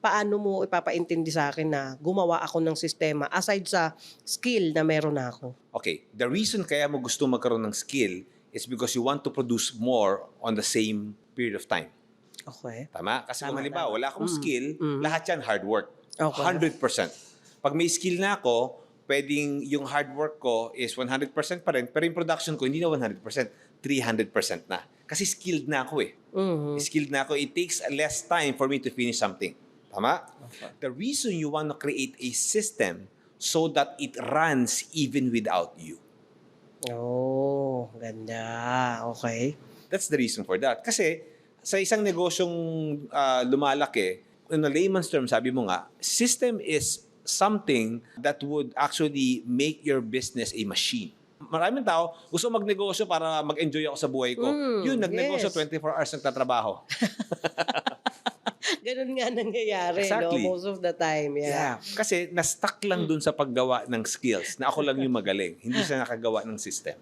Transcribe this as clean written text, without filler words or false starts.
paano mo ipapaintindi sa akin na gumawa ako ng sistema aside sa skill na meron na ako? Okay, the reason kaya mo gusto magkaroon ng skill is because you want to produce more on the same period of time. Okay. Tama? Kasi kung Tama, halimbawa, tama. wala akong skill, lahat yan hard work. Okay. 100%. Pag may skill na ako, pwedeng yung hard work ko is 100% pa rin, pero yung production ko hindi na 100%, 300% na. Kasi skilled na ako eh. Skilled na ako. It takes less time for me to finish something. Tama? Okay. The reason you want to create a system so that it runs even without you. Oh, ganda. Okay. That's the reason for that. Kasi sa isang negosyong lumalaki, in a layman's term, sabi mo nga, system is something that would actually make your business a machine. Maraming tao, gusto magnegosyo para mag-enjoy ako sa buhay ko. Yun, nagnegosyo, yes. 24 hours nagtatrabaho. Ganun nga nangyayari, Exactly. no? Most of the time, yeah. Kasi na-stuck lang dun sa paggawa ng skills na ako lang yung magaling. Hindi siya nakagawa ng system.